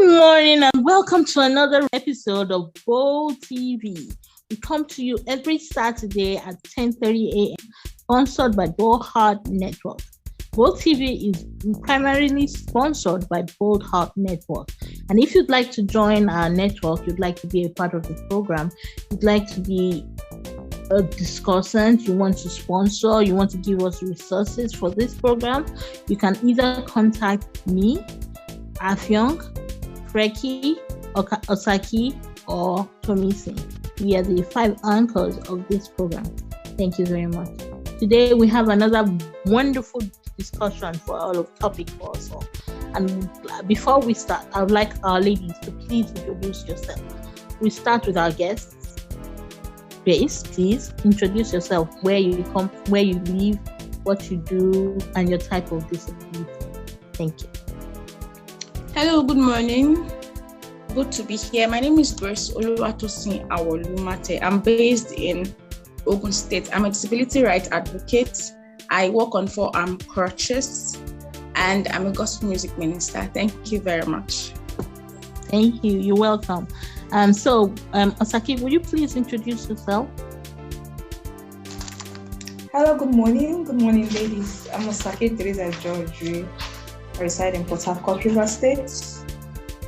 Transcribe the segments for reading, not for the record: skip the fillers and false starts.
morning and welcome to another episode of Bold TV. We come to you every Saturday at 10:30 a.m. sponsored by Bold Heart Network. Bold TV is primarily sponsored by Bold Heart Network. And if you'd like to join our network, you'd like to be a part of the program, you'd like to be a discussant, you want to sponsor, you want to give us resources for this program, you can either contact me, Afyong, Freki, Osaki, or Tomisi. We are the 5 anchors of this program. Thank you very much. Today we have another wonderful discussion for all of topic for us all. And before we start, I would like our ladies to please introduce yourself. We start with our guests. Grace, please introduce yourself, where you come, where you live, what you do, and your type of disability. Thank you. Hello, good morning. Good to be here. My name is Grace Oluwatosin Awolumate. I'm based in Ogun State. I'm a disability rights advocate. I work on 4 arm crutches, and I'm a gospel music minister. Thank you very much. Thank you. You're welcome. Osaki, will you please introduce yourself? Hello, good morning. Good morning, ladies. I'm Osaki Teresa George. I reside in Port Harcourt, River State.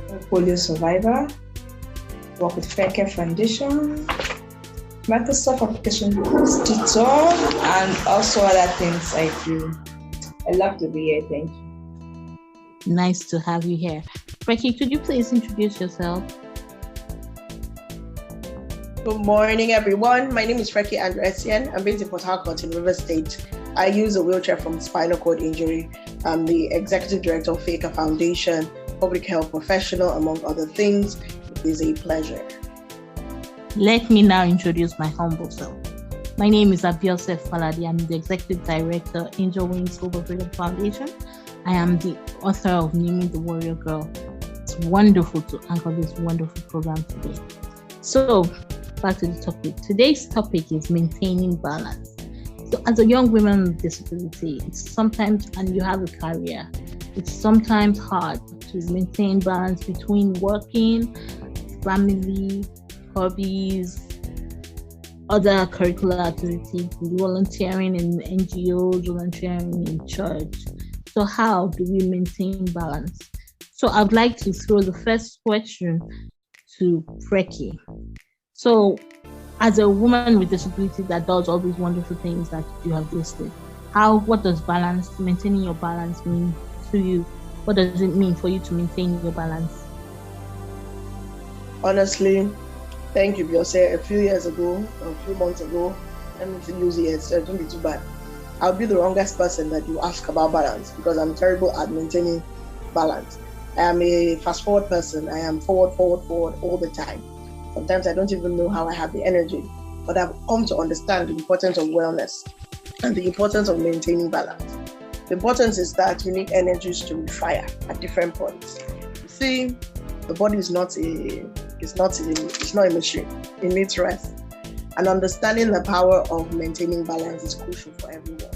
I'm a polio survivor. Work with Fair Care Foundation, Microsoft Application Tutor, and also other things I do. I love to be here. Thank you. Nice to have you here. Freki, could you please introduce yourself? Good morning, everyone. My name is Freki Andresian. I'm based in Port Harcourt in River State. I use a wheelchair from spinal cord injury. I'm the executive director of Fair Care Foundation, public health professional, among other things. It is a pleasure. Let me now introduce my humble self. My name is Abiose Faladi. I'm the executive director, Angel Wings Hope of Freedom Foundation. I am the author of Naming the Warrior Girl. It's wonderful to anchor this wonderful program today. So, back to the topic. Today's topic is maintaining balance. So as a young woman with disability, it's sometimes, and you have a career, it's sometimes hard to maintain balance between working, family, hobbies, other curricular activities, volunteering in NGOs, volunteering in church. So how do we maintain balance? So I'd like to throw the first question to Freki. So, as a woman with disability that does all these wonderful things that you have listed, what does maintaining your balance mean to you? What does it mean for you to maintain your balance? Honestly, thank you, Beyonce. A few months ago, let me use it, so don't be too bad. I'll be the wrongest person that you ask about balance because I'm terrible at maintaining balance. I am a fast forward person. I am forward all the time. Sometimes I don't even know how I have the energy, but I've come to understand the importance of wellness and the importance of maintaining balance. The importance is that you need energies to refire at different points. You see, the body is not a machine. It needs rest. And understanding the power of maintaining balance is crucial for everyone.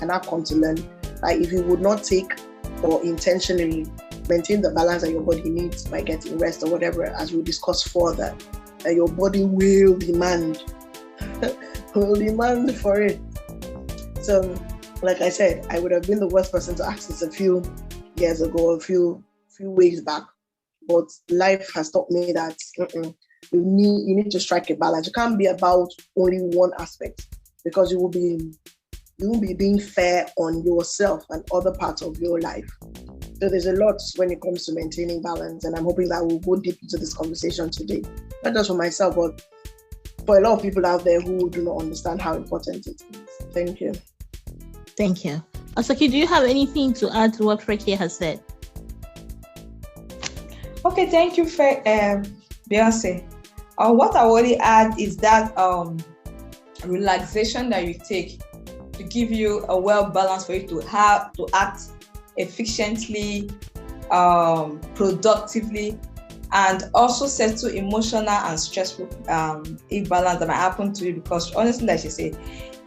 And I've come to learn that if you would not take or intentionally maintain the balance that your body needs by getting rest or whatever, as we'll discuss further, that your body will demand for it. So, like I said, I would have been the worst person to ask this a few years ago, a few weeks back. But life has taught me that you need to strike a balance. You can't be about only one aspect because you won't be being fair on yourself and other parts of your life. So there's a lot when it comes to maintaining balance, and I'm hoping that we'll go deep into this conversation today. Not just for myself, but for a lot of people out there who do not understand how important it is. Thank you. Thank you. Osaki, do you have anything to add to what Freki has said? Okay, thank you, Beyonce. What I already add is that relaxation that you take to give you a well balance for you to act efficiently, productively, and also settle emotional and stressful imbalance that might happen to you. Because honestly, like she said,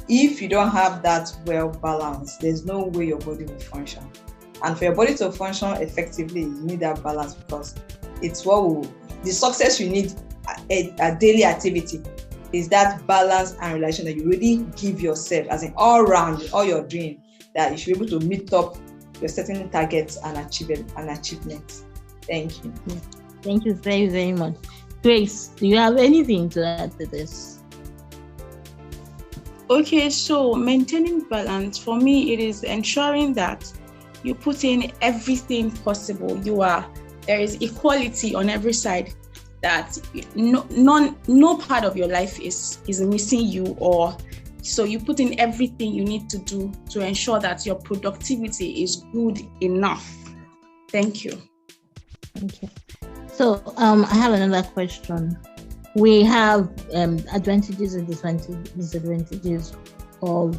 if you don't have that well balance, there's no way your body will function. And for your body to function effectively, you need that balance, because it's what the success you need a daily activity is that balance and relation that you really give yourself as in all round, all you're doing, that you should be able to meet up your certain targets and achievements. Thank you. Thank you very, very much. Grace, do you have anything to add to this? Okay, so maintaining balance, for me, it is ensuring that you put in everything possible. There is equality on every side, that no part of your life is missing you, or so you put in everything you need to do to ensure that your productivity is good enough. Thank you. Thank you. So I have another question. We have advantages and disadvantages of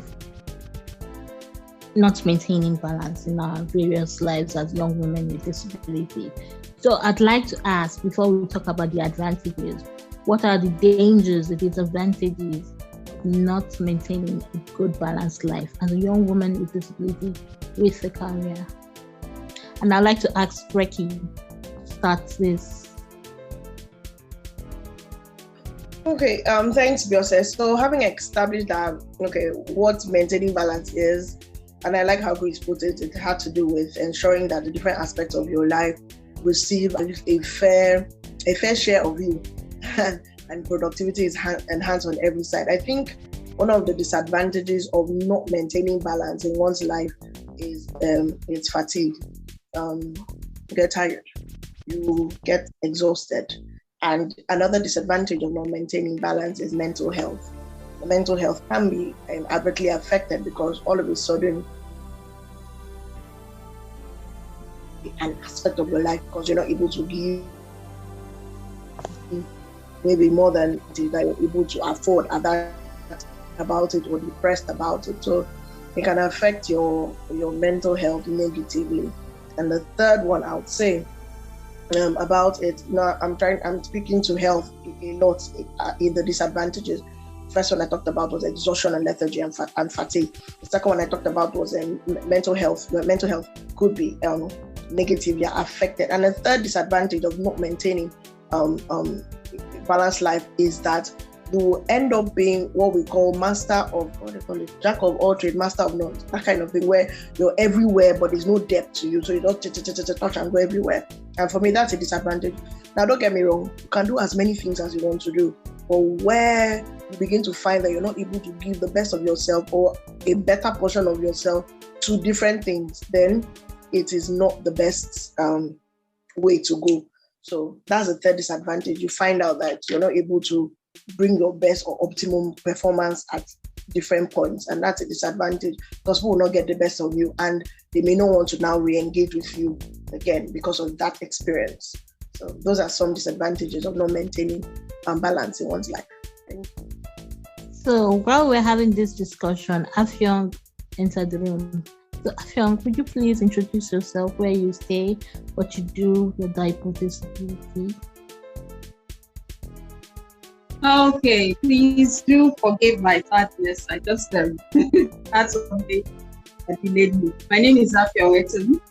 not maintaining balance in our various lives as young women with disability. So I'd like to ask, before we talk about the advantages, what are the dangers, the disadvantages of not maintaining a good balanced life as a young woman with disability with a career? And I'd like to ask Frecky to start this. Okay, thanks, Beyonce. So having established that, what maintaining balance is, and I like how Grace put it, it had to do with ensuring that the different aspects of your life receive a fair share of you, and productivity is enhanced on every side. I think one of the disadvantages of not maintaining balance in one's life is it's fatigue. You get tired, you get exhausted. And another disadvantage of not maintaining balance is mental health. The mental health can be adversely affected because all of a sudden, an aspect of your life, because you're not able to give maybe more than that you're able to afford about it, or depressed about it. So it can affect your mental health negatively. And the third one, I would say, about it. Now, I'm speaking to health a lot in the disadvantages. First one I talked about was exhaustion and lethargy and fatigue. The second one I talked about was mental health. Mental health could be negatively affected. And the third disadvantage of not maintaining balanced life is that you will end up being what we call jack of all trades, master of none, that kind of thing, where you're everywhere but there's no depth to you, so you don't touch and go everywhere. And for me, that's a disadvantage. Now, don't get me wrong, you can do as many things as you want to do, but where you begin to find that you're not able to give the best of yourself or a better portion of yourself to different things, then it is not the best way to go. So that's the third disadvantage. You find out that you're not able to bring your best or optimum performance at different points, and that's a disadvantage because people will not get the best of you and they may not want to now re-engage with you again because of that experience. So those are some disadvantages of not maintaining balance in one's life. Thank you. So while we're having this discussion, Afyong entered the room. So Afyong, could you please introduce yourself, where you stay, what you do, your type of disability? Okay, please do forgive my tardiness. I just had something that delayed me. My name is Afyong Etum.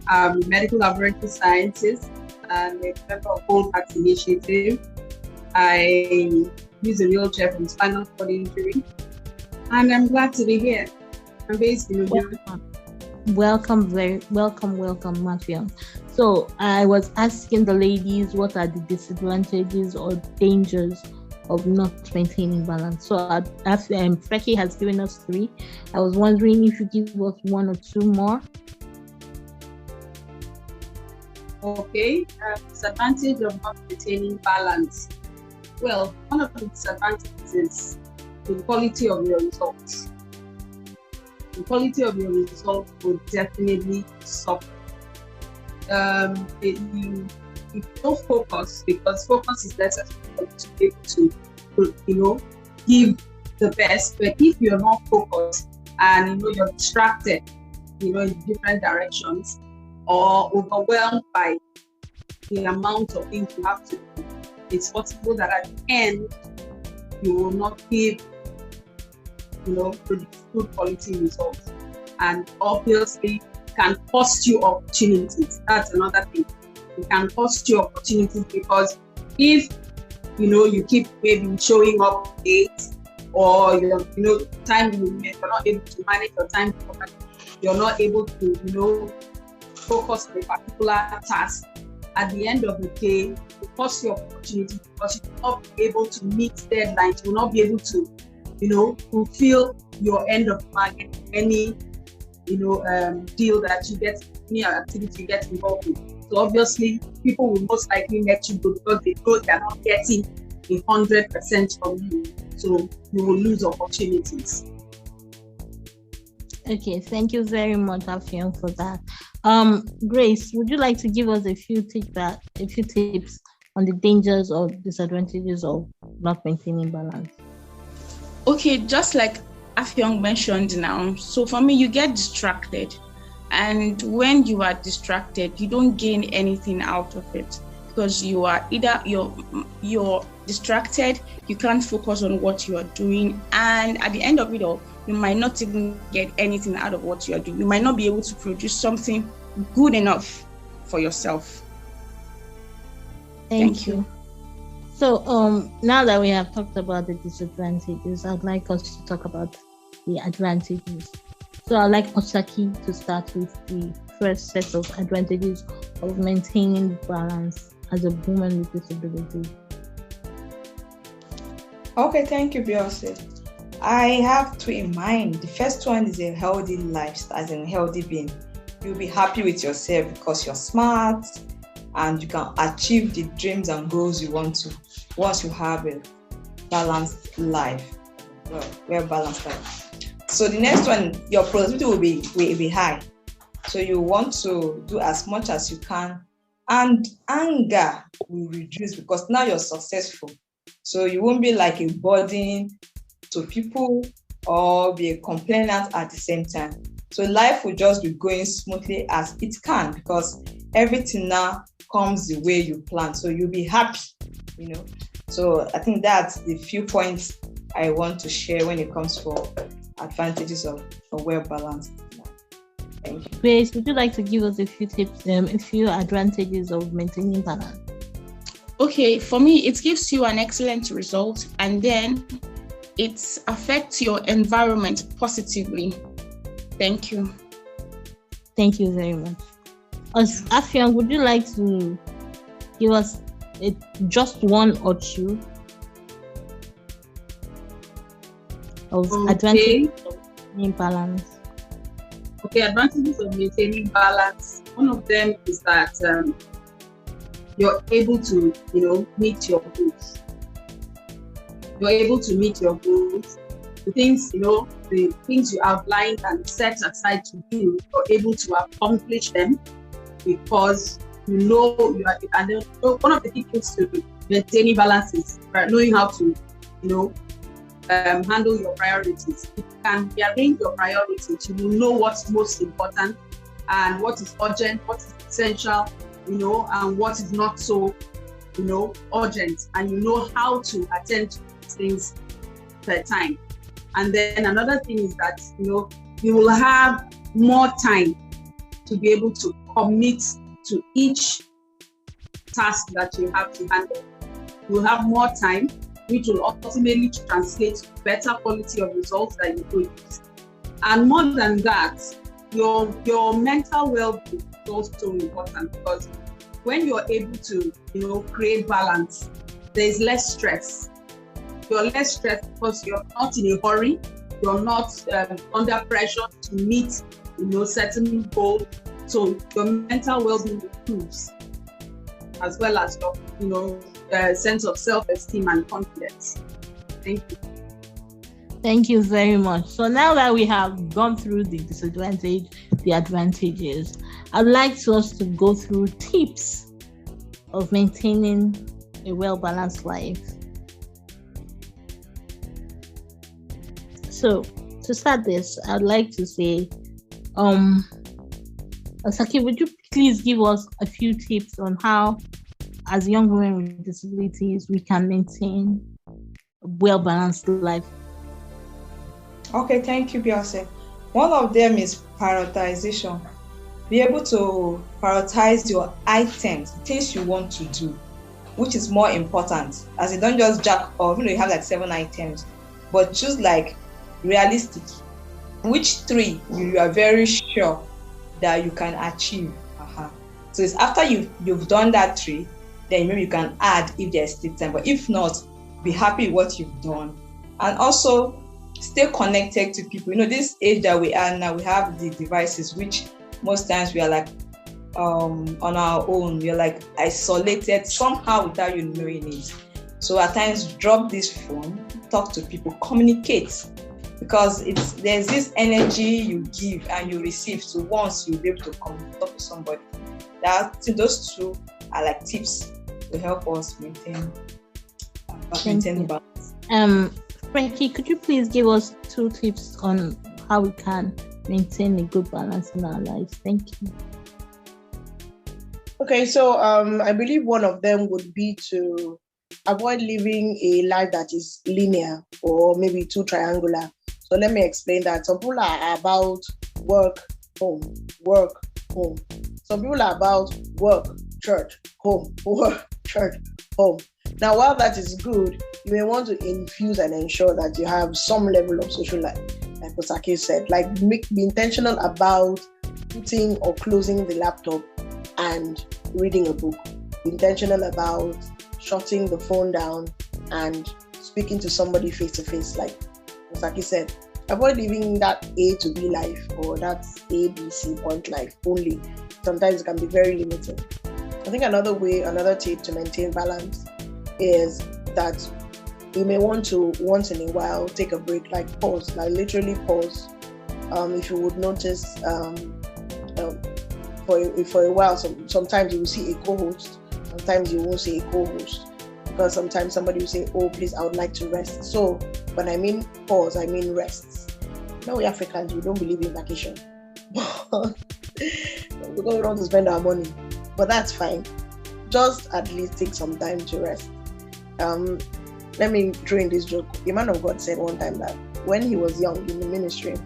I'm a medical laboratory scientist and a member of Hold Heart Initiative. I use a wheelchair from spinal cord injury, and I'm glad to be here. I'm based in Nigeria. Welcome, Afyong. So I was asking the ladies, what are the disadvantages or dangers of not maintaining balance? So Frecky has given us 3. I was wondering if you give us 1 or 2 more. Okay, disadvantage of not maintaining balance. Well, one of the disadvantages is the quality of your results. The quality of your results will definitely suffer. If you don't focus, because focus is necessary to be able to, give the best. But if you're not focused and you're distracted, in different directions, or overwhelmed by the amount of things you have to do, it's possible that at the end you will not give, good quality results, and obviously can cost you opportunities. That's another thing. it can cost you opportunities, because if you keep maybe showing up late, or time limit, you're not able to manage your time properly, you're not able to focus on a particular task. At the end of the day, it costs you opportunity, because you will not be able to meet deadlines. You will not be able to fulfill your end of bargain, any deal that you get, any activity you get involved in. So obviously, people will most likely let you go, because they know they are not getting 100% from you. So you will lose opportunities. Okay, thank you very much, Afion, for that. Grace, would you like to give us a few tips on the dangers or disadvantages of not maintaining balance? Okay, just like Afion mentioned now, so for me, you get distracted. And when you are distracted, you don't gain anything out of it, because you are either you're distracted, you can't focus on what you are doing, and at the end of it all, you might not even get anything out of what you are doing. You might not be able to produce something good enough for yourself. Thank you. So now that we have talked about the disadvantages, I'd like us to talk about the advantages. So I'd like Osaki to start with the first set of advantages of maintaining balance as a woman with disabilities. Okay, thank you, Beyonce. I have two in mind. The first one is a healthy lifestyle, as in a healthy being. You'll be happy with yourself because you're smart and you can achieve the dreams and goals you want to once you have a balanced life, well-balanced life. So the next one, your productivity will be high. So you want to do as much as you can, and anger will reduce because now you're successful. So you won't be like a burden to people or be a complainant at the same time. So life will just be going smoothly as it can, because everything now comes the way you plan. So you'll be happy, So I think that's the few points I want to share when it comes for advantages of a well-balanced life. Thank you. Grace, would you like to give us a few tips, a few advantages of maintaining balance? Okay, for me, it gives you an excellent result, and then it affects your environment positively. Thank you. Thank you very much. Afion, would you like to give us just one or two of advantages of maintaining balance? Okay, advantages of maintaining balance. One of them is that you're able to, meet your goals. You're able to meet your goals. The things, the things you outlined and set aside to do, you're able to accomplish them because you are. And one of the key things to maintaining balance is knowing how to, handle your priorities. If you can rearrange your priorities, you will know what's most important and what is urgent, what is essential, and what is not so, urgent, and you know how to attend to things per time. And then another thing is that, you will have more time to be able to commit to each task that you have to handle. You will have more time, which will ultimately translate to better quality of results that you produce. And more than that, your mental well-being is also important, because when you're able to, create balance, there's less stress. You're less stressed because you're not in a hurry. You're not under pressure to meet, certain goals. So your mental well-being improves, as well as your, sense of self-esteem and confidence. Thank you. Thank you very much. So now that we have gone through the disadvantage, the advantages, I'd like us to go through tips of maintaining a well-balanced life. So to start this, I'd like to say, Osaki, would you please give us a few tips on how, as young women with disabilities, we can maintain a well-balanced life? Okay, thank you, Beyonce. One of them is prioritization. be able to prioritize your items, things you want to do, which is more important. As you don't just jack off, you have like 7 items, but choose like realistic. Which 3 you are very sure that you can achieve. So it's after you've done that 3, then maybe you can add if there's still time. But if not, be happy with what you've done. And also stay connected to people. This age that we are now, we have the devices, which most times we are like on our own. We are like isolated somehow without you knowing it. So at times, drop this phone, talk to people, communicate. Because there's this energy you give and you receive. So once you'll be able to talk to somebody, those 2 are like tips to help us maintain balance. Frankie, could you please give us 2 tips on how we can maintain a good balance in our lives? Thank you. Okay, so I believe one of them would be to avoid living a life that is linear or maybe too triangular. So let me explain that. Some people are about work, home, work, home. Some people are about work, church, home, work, church, home. Now, while that is good, you may want to infuse and ensure that you have some level of social life, like Osake said. Like, be intentional about putting or closing the laptop and reading a book. Be intentional about shutting the phone down and speaking to somebody face to face, like Osaki said. Avoid living that A to B life or that A, B, C point life only. Sometimes it can be very limiting. I think another tip to maintain balance is that you may want to once in a while take a break, like pause, like literally pause. If you would notice, for a while, sometimes you will see a co-host, sometimes you won't see a co-host. Because sometimes somebody will say, oh, please, I would like to rest. So when I mean pause, I mean rests. Now we Africans, we don't believe in vacation. Because we don't want to spend our money. But that's fine. Just at least take some time to rest. Let me throw in this joke. A man of God said one time that when he was young in the ministry,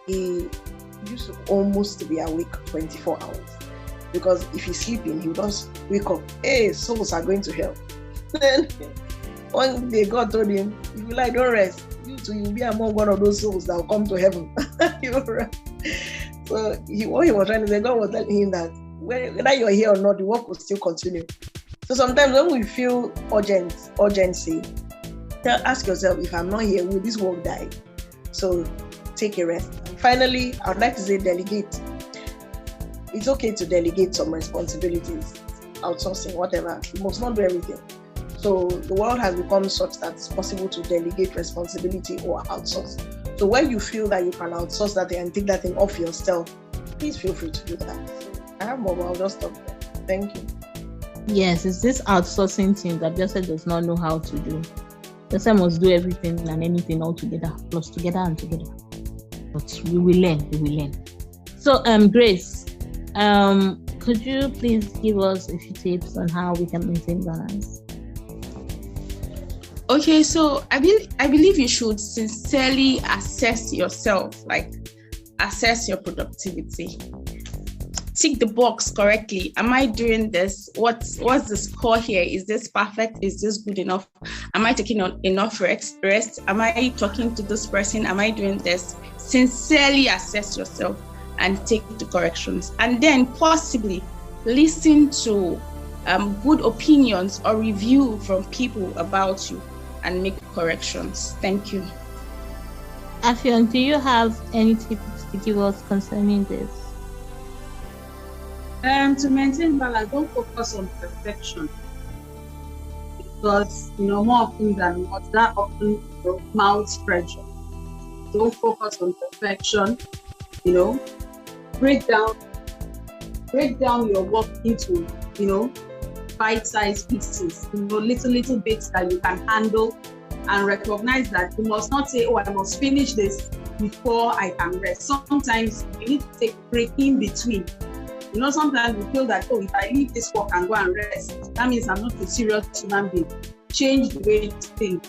he used to almost be awake 24 hours. Because if he's sleeping, he would just wake up. Hey, souls are going to hell. Then one day God told him, if you like, don't rest. You too, you'll be among one of those souls that will come to heaven. So what he was trying to say, God was telling him that whether you're here or not, the work will still continue. So sometimes when we feel urgency, ask yourself, if I'm not here, will this work die? So take a rest. And finally, I would like to say delegate. It's okay to delegate some responsibilities, outsourcing, whatever. You must not do everything. So the world has become such that it's possible to delegate responsibility or outsource. So when you feel that you can outsource that thing and take that thing off yourself, please feel free to do that. So I have more, but I'll just stop there. Thank you. Yes, it's this outsourcing thing that Joseph does not know how to do. Joseph must do everything and anything all together, plus together and together. But we will learn. So, Grace, could you please give us a few tips on how we can maintain balance? Okay, so I believe you should sincerely assess yourself, like assess your productivity. Tick the box correctly. Am I doing this? What's the score here? Is this perfect? Is this good enough? Am I taking enough rest? Am I talking to this person? Am I doing this? Sincerely assess yourself and take the corrections. And then possibly listen to good opinions or review from people about you and make corrections. Thank you. Afion, do you have any tips to give us concerning this? To maintain balance, don't focus on perfection, because more often than not, that often mounts pressure. Don't focus on perfection. Break down your work into bite-sized pieces. Little bits that you can handle, and recognize that you must not say, "Oh, I must finish this before I can rest." Sometimes you need to take a break in between. Sometimes we feel that, if I leave this work and go and rest, that means I'm not a serious human being. Change the way you think.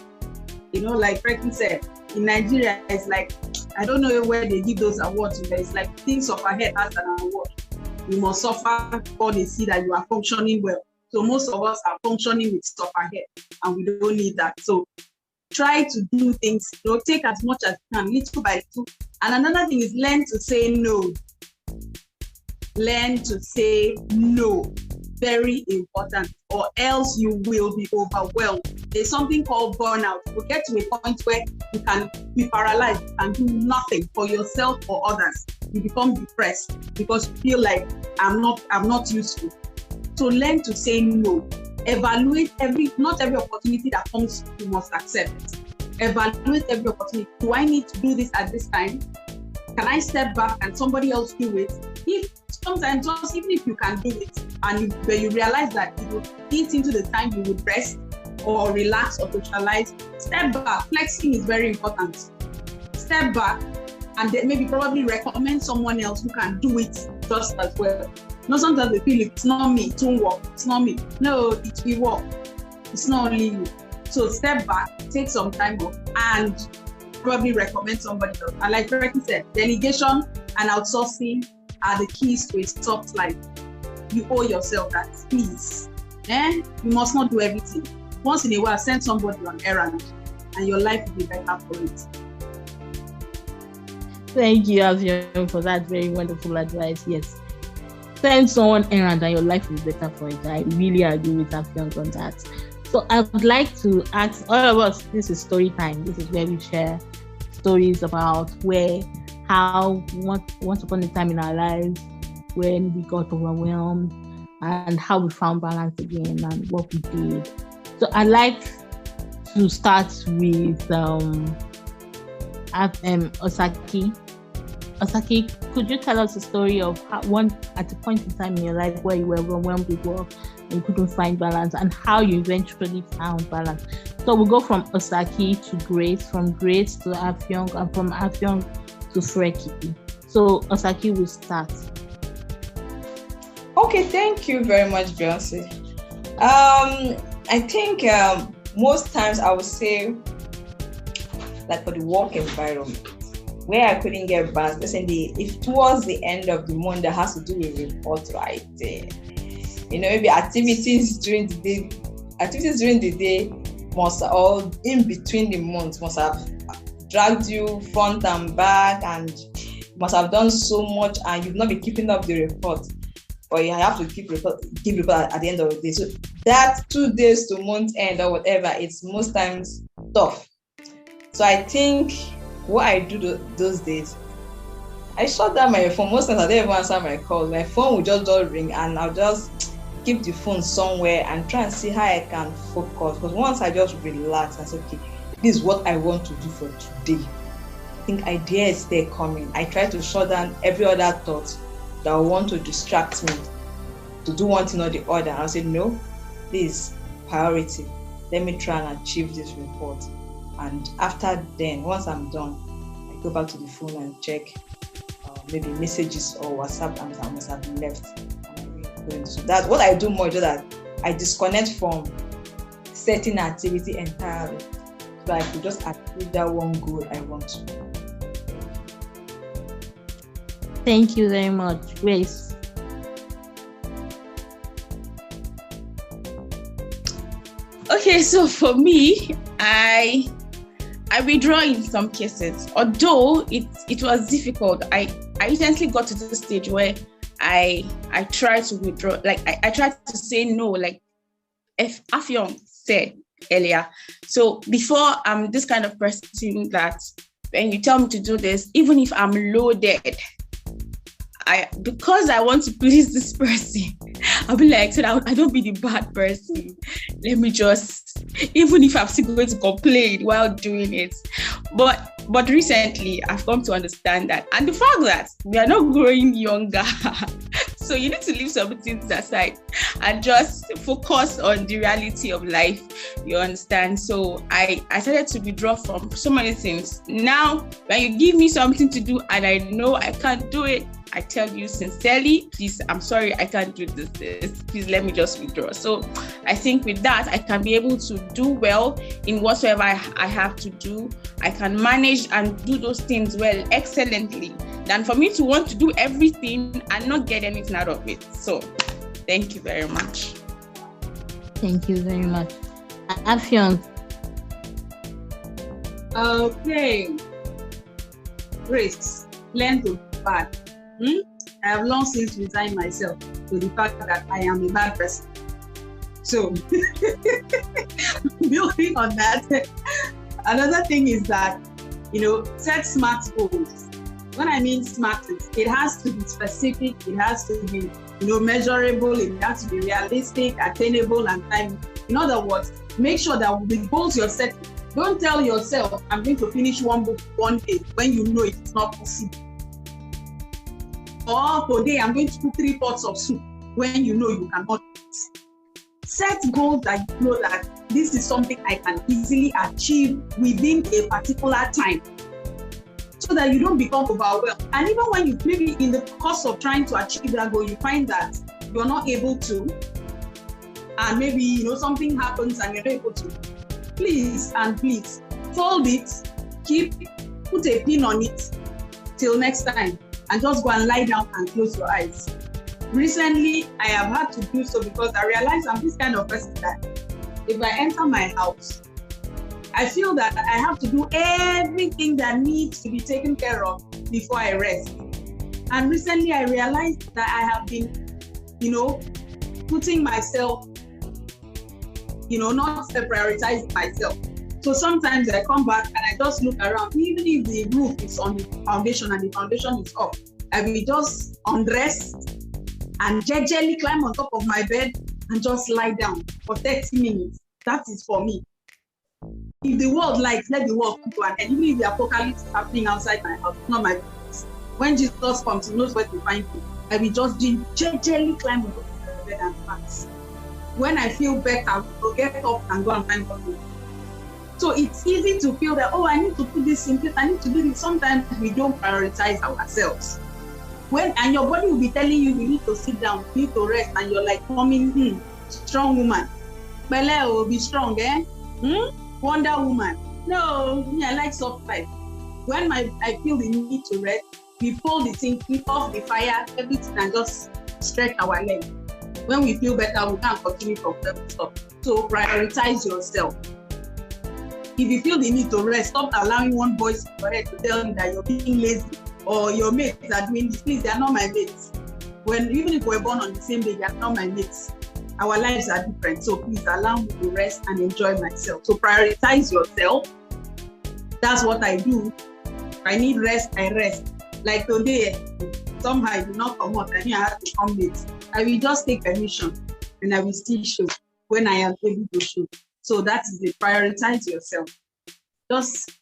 Like Frankie said, in Nigeria, it's like, I don't know where they give those awards, but it's like things of our head as an award. You must suffer before they see that you are functioning well. So most of us are functioning with stuff ahead, and we don't need that. So try to do things, take as much as you can, little by little. And another thing is learn to say no. Learn to say no. Very important, or else you will be overwhelmed. There's something called burnout. You get to a point where you can be paralyzed and do nothing for yourself or others. You become depressed because you feel like I'm not useful. So learn to say no. Evaluate not every opportunity that comes, you must accept it. Evaluate every opportunity. Do I need to do this at this time? Can I step back and somebody else do it? If sometimes, just even if you can do it, and when you realize that it will eat into the time you would rest or relax or socialize, step back. Flexing is very important. Step back and then maybe probably recommend someone else who can do it just as well. No, sometimes they feel it's not me, it won't work. It's not me. No, it will work. It's not only you. So step back, take some time off, and probably recommend somebody else. And like Becky said, delegation and outsourcing are the keys to a soft life. You owe yourself that, please. You must not do everything. Once in a while, send somebody on errand, and your life will be better for it. Thank you, Avion, for that very wonderful advice. Yes. Send someone errand and your life will be better for it. I really agree with Avion on that. So I would like to ask all of us, this is story time. This is where we share stories about how once upon a time in our lives, when we got overwhelmed and how we found balance again and what we did. So I'd like to start with Osaki. Osaki, could you tell us a story of at a point in time in your life where you were overwhelmed with work and you couldn't find balance, and how you eventually found balance? So we'll go from Osaki to Grace, from Grace to Afyong, and from Afyong to Freki. So Osaki will start. Okay, thank you very much, Beyonce. I think most times I would say, like for the work environment, where I couldn't get balance, if towards the end of the month that has to do with report writing, maybe activities during the day must, or in between the months, must have dragged you front and back, and must have done so much, and you've not been keeping up the report, or you have to give report at the end of the day. So that 2 days to month end or whatever, it's most times tough. So I think what I do those days, I shut down my phone. Most times I don't even answer my calls. My phone will just ring, and I'll just keep the phone somewhere and try and see how I can focus. Because once I just relax and say, okay, this is what I want to do for today, I think ideas start coming. I try to shut down every other thought that will want to distract me to do one thing or the other. I'll say, no, this is priority. Let me try and achieve this report. And after then, once I'm done, I go back to the phone and check maybe messages or WhatsApp, and I must have left. So that's what I do more, just that I disconnect from certain activity entirely, so I could just achieve that one goal I want to. Thank you very much, Grace. Okay, so for me, I withdraw in some cases. Although it was difficult, I recently got to the stage where I try to withdraw. Like I try to say no, like if Afyong said earlier. So before, I'm this kind of person that when you tell me to do this, even if I'm loaded, because I want to please this person, I'll be like, so I don't be the bad person. Let me just, even if I'm still going to complain while doing it. But recently, I've come to understand that. And the fact that we are not growing younger. So you need to leave some things aside and just focus on the reality of life. You understand? So I started to withdraw from so many things. Now, when you give me something to do and I know I can't do it, I tell you sincerely, please, I'm sorry, I can't do this. Please let me just withdraw. So I think with that, I can be able to do well in whatsoever I have to do. I can manage and do those things well, excellently. than for me to want to do everything and not get anything out of it. So thank you very much. Thank you very much. Afyon. Okay. Grace, learn to be bad. I have long since resigned myself to the fact that I am a bad person. So, building on that, another thing is that, set smart goals. When I mean smart, it has to be specific, it has to be, measurable, it has to be realistic, attainable, and time. In other words, make sure that the goals you're setting, don't tell yourself, I'm going to finish one book one day when you know it's not possible. Or today, I'm going to cook 3 pots of soup when you know you cannot do it. Set goals that you know that this is something I can easily achieve within a particular time, so that you don't become overwhelmed. And even when you maybe in the course of trying to achieve that goal, you find that you're not able to, and maybe something happens and you're not able to, please fold it, put a pin on it till next time, and just go and lie down and close your eyes. Recently, I have had to do so because I realized I'm this kind of person that if I enter my house, I feel that I have to do everything that needs to be taken care of before I rest. And recently I realized that I have been, putting myself, not prioritizing myself. So sometimes I come back and I just look around, even if the roof is on the foundation and the foundation is up, I will just undress and gingerly climb on top of my bed and just lie down for 30 minutes. That is for me. If the world likes, let the world come to an end. Even if the apocalypse is happening outside my house, it's not my business. When Jesus comes, he knows where to find me. I will just gingerly climb on top of my bed and fast. When I feel better, I will get up and go and find God. So it's easy to feel that, I need to put this in place, I need to do this. Sometimes we don't prioritize ourselves. And your body will be telling you need to sit down, you need to rest, and you're like, strong woman. Belle will be strong, eh? Wonder Woman. No, I like soft life. When I feel the need to rest, we pull the thing, keep off the fire, everything, and just stretch our leg. When we feel better, we can't continue from that stuff. So prioritize yourself. If you feel the need to rest, stop allowing one voice in your head to tell you that you're being lazy or your mates are doing this. Please, they are not my mates. Even if we're born on the same day, they are not my mates. Our lives are different, so please allow me to rest and enjoy myself. So prioritize yourself. That's what I do. If I need rest, I rest. Like today, somehow I did not come out. I knew I had to come late. I will just take permission and I will still show when I am able to show. So that is it. Prioritize yourself. Just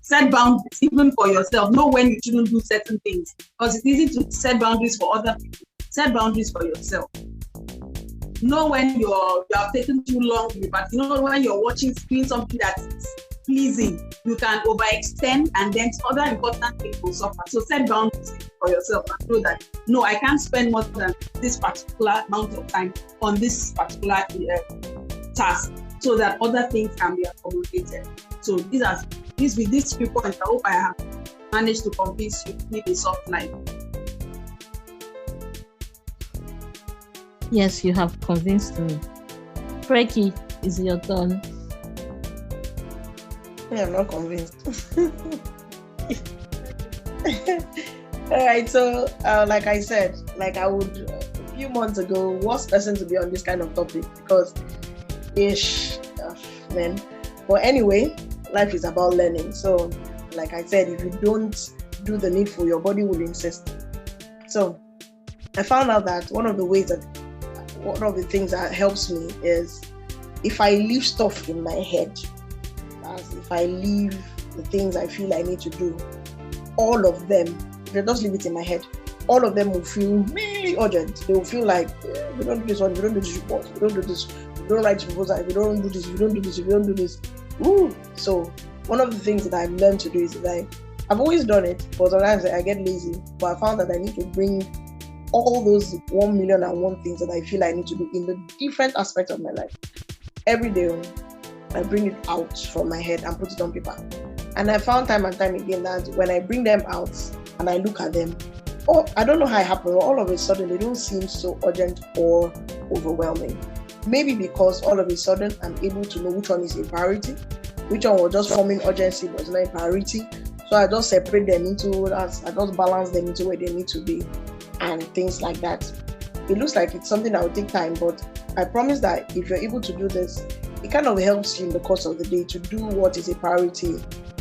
set boundaries, even for yourself. Know when you shouldn't do certain things. Because it's easy to set boundaries for other people. Set boundaries for yourself. Know when you have taken too long, but when you're doing something that's pleasing, you can overextend and then other important things will suffer. So set boundaries for yourself and know that, no, I can't spend more than this particular amount of time on this particular task so that other things can be accommodated. So these 3 points, I hope I have managed to convince you to live a soft life. Yes, you have convinced me. Preki, is your turn. I'm not convinced. All right, so like I said, I would a few months ago, worst person to be on this kind of topic because man. But anyway, life is about learning. So like I said, if you don't do the needful, your body will insist. So I found out that one of the things that helps me is if I leave stuff in my head, as if I leave the things I feel I need to do, all of them, if I just leave it in my head, all of them will feel really urgent. They will feel like, we don't do this one, we don't do this report, we don't do this, we don't write proposal, we don't do this, we don't do this, we don't do this. So one of the things that I've learned to do is that I've always done it, but sometimes I get lazy. But I found that I need to bring all those 1,000,001 things that I feel I need to do in the different aspects of my life. Every day, I bring it out from my head and put it on paper. And I found time and time again that when I bring them out, and I look at them, I don't know how it happened. All of a sudden, they don't seem so urgent or overwhelming. Maybe because all of a sudden, I'm able to know which one is a priority, which one was just forming urgency was not a priority. So I just separate them into that. I just balance them into where they need to be and things like that. It looks like it's something that will take time, but I promise that if you're able to do this, it kind of helps you in the course of the day to do what is a priority.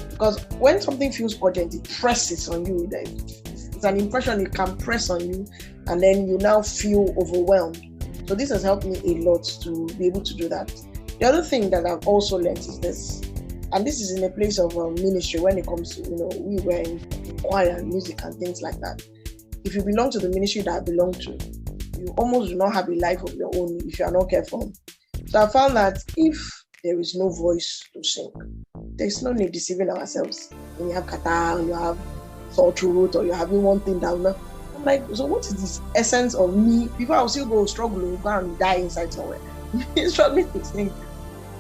Because when something feels urgent, it presses on you. It's an impression it can press on you, and then you now feel overwhelmed. So this has helped me a lot to be able to do that. The other thing that I've also learned is this, and this is in a place of ministry when it comes to, we were in choir and music and things like that. If you belong to the ministry that I belong to, you almost do not have a life of your own if you are not careful. So I found that if there is no voice to sing, there's no need deceiving ourselves. When you have catarrh, you have sore throat, or you're having one thing down, I'm like, so what is this essence of me? People will still go struggle, go and die inside somewhere. It's struggling to sing.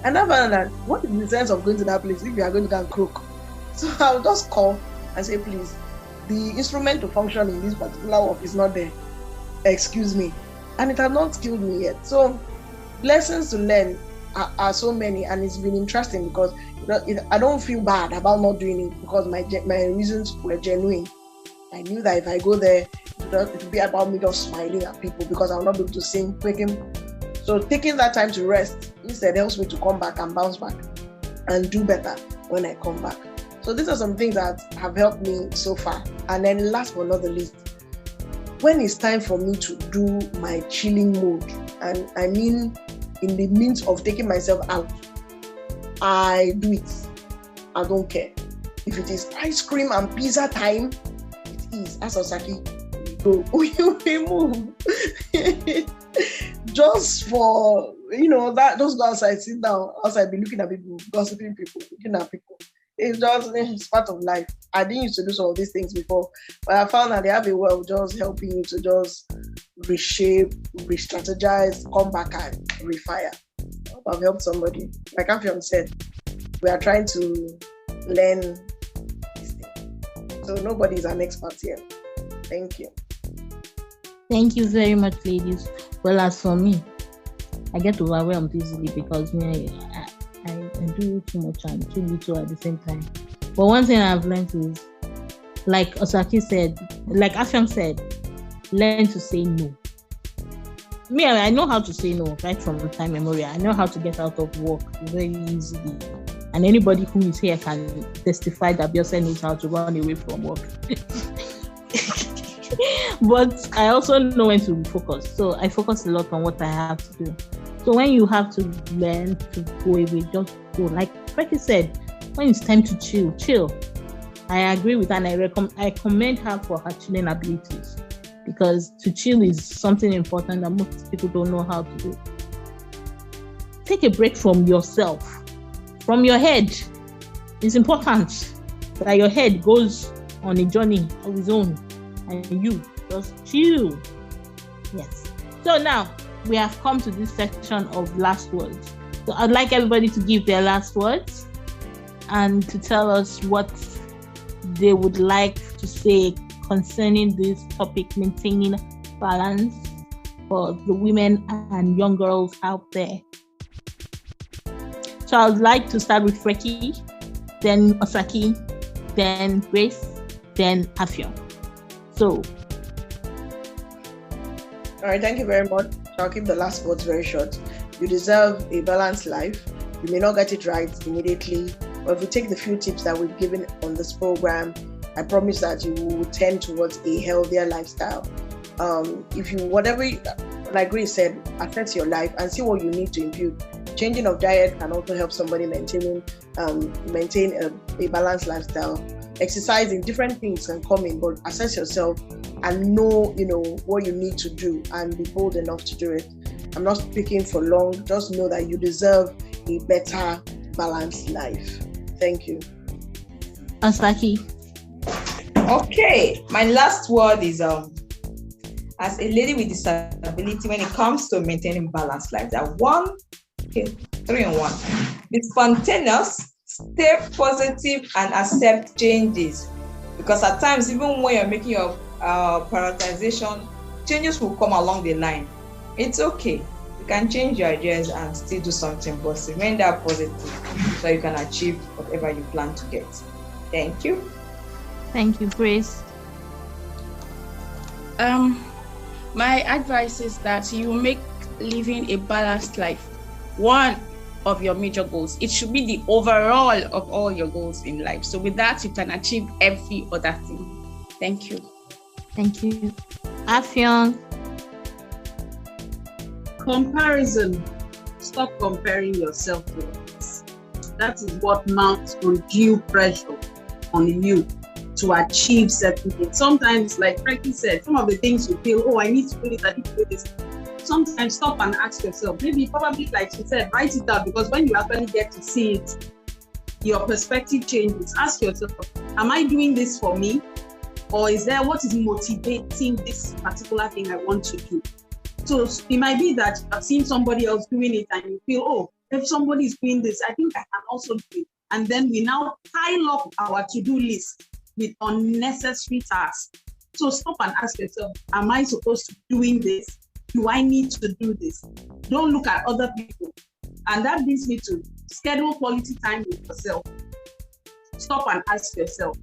And I found that, what is the sense of going to that place if you are going to go and croak? So I'll just call and say, please, the instrument to function in this particular work is not there. Excuse me. And it has not killed me yet. So lessons to learn are so many, and it's been interesting because I don't feel bad about not doing it because my reasons were genuine. I knew that if I go there, it would be about me just smiling at people because I'll not be able to sing. So taking that time to rest instead helps me to come back and bounce back and do better when I come back. So these are some things that have helped me so far. And then last but not the least, when it's time for me to do my chilling mode, and I mean in the means of taking myself out, I do it. I don't care. If it is ice cream and pizza time, it is. As Osaki, we go, we move. Just for, that just go outside, sit down outside, be looking at people, gossiping people, looking at people. It's part of life. I didn't used to do some of these things before, but I found that they have a way of just helping you to just reshape, re-strategize, come back and refire. I've helped somebody. Like Afion said, we are trying to learn this thing. So nobody is an expert here. Thank you. Thank you very much, ladies. Well, as for me, I get overwhelmed easily because I do too much and too little at the same time. But one thing I've learned is, like Osaki said, like Afiam said, learn to say no. Me, I know how to say no right from the time memorial. I know how to get out of work very easily. And anybody who is here can testify that Beyonce knows how to run away from work. But I also know when to focus. So I focus a lot on what I have to do. So when you have to learn to go away, just go. Like Becky said, when it's time to chill. I agree with her, and I commend her for her chilling abilities, because to chill is something important that most people don't know how to do. Take a break from yourself, from your head. It's important that your head goes on a journey of its own, and you just chill. Yes. So now we have come to this section of last words. So I'd like everybody to give their last words and to tell us what they would like to say concerning this topic, maintaining balance for the women and young girls out there. So I'd like to start with Freki, then Osaki, then Grace, then Afion. So. All right, thank you very much. I'll keep the last words very short. You deserve a balanced life. You may not get it right immediately, but if you take the few tips that we've given on this program, I promise that you will tend towards a healthier lifestyle. If you, like Grace said, affects your life and see what you need to improve. Changing of diet can also help somebody maintain a balanced lifestyle. Exercising, different things can come in, but assess yourself and know, what you need to do and be bold enough to do it. I'm not speaking for long. Just know that you deserve a better, balanced life. Thank you. Osaki. Okay, my last word is as a lady with disability, when it comes to maintaining balanced life, that 3 in 1. Be spontaneous, stay positive, and accept changes. Because at times, even when you're making your prioritization, changes will come along the line. It's okay. You can change your ideas and still do something positive. Remain that positive so you can achieve whatever you plan to get. Thank you. Thank you, Grace. My advice is that you make living a balanced life one of your major goals. It should be the overall of all your goals in life. So with that, you can achieve every other thing. Thank you. Thank you. Afyon. Comparison. Stop comparing yourself to others. That is what mounts undue pressure on you to achieve certain things. Sometimes, like Frankie said, some of the things you feel, oh, I need to do this, I need to do this. Sometimes stop and ask yourself, maybe probably like she said, write it down, because when you actually get to see it, your perspective changes. Ask yourself, am I doing this for me? Or is there what is motivating this particular thing I want to do? So it might be that I've seen somebody else doing it and you feel, oh, if somebody is doing this, I think I can also do it. And then we now pile up our to-do list with unnecessary tasks. So stop and ask yourself, am I supposed to be doing this? Do I need to do this? Don't look at other people. And that brings me to schedule quality time with yourself. Stop and ask yourself,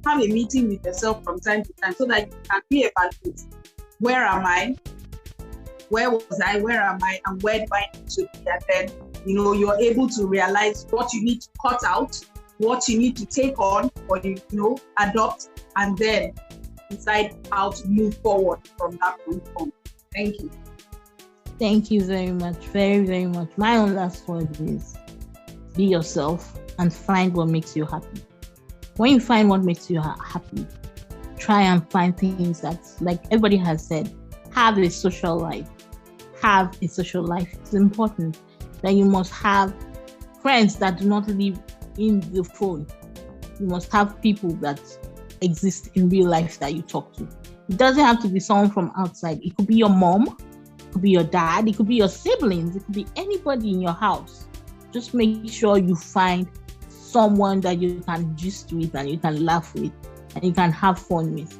have a meeting with yourself from time to time so that you can reevaluate. Where am I? Where was I? Where am I? And where do I need to be? And then, you're able to realize what you need to cut out, what you need to take on or, adopt, and then decide how to move forward from that point on. Thank you. Thank you very much. Very, very much. My own last word is be yourself and find what makes you happy. When you find what makes you happy, try and find things that, like everybody has said, have a social life. Have a social life. It's important that you must have friends that do not live in the phone. You must have people that exist in real life that you talk to. It doesn't have to be someone from outside. It could be your mom, it could be your dad, it could be your siblings, it could be anybody in your house. Just make sure you find someone that you can gist with and you can laugh with and you can have fun with.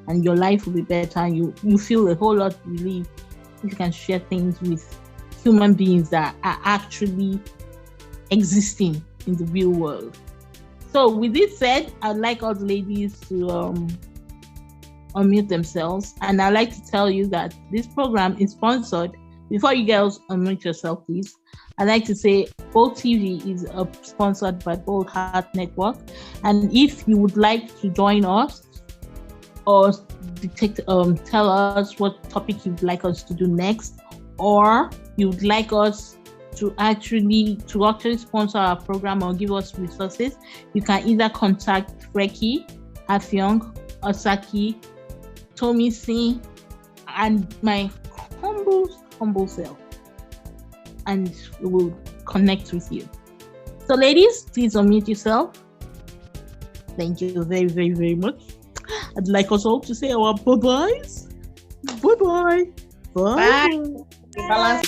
And your life will be better. You feel a whole lot relieved if you can share things with human beings that are actually existing in the real world. So with this said, I'd like all the ladies to unmute themselves. And I'd like to tell you that this program is sponsored. Before you girls unmute yourself, please, I'd like to say Bold TV is sponsored by Bold Heart Network. And if you would like to join us or tell us what topic you'd like us to do next, or you'd like us to actually sponsor our program or give us resources, you can either contact Freki, Afyong, Osaki, Tomisi, and my humble self, and we will connect with you. So ladies, please unmute yourself. Thank you very, very, very much. I'd like us all to say our bye-byes. Bye-bye. Bye. Bye.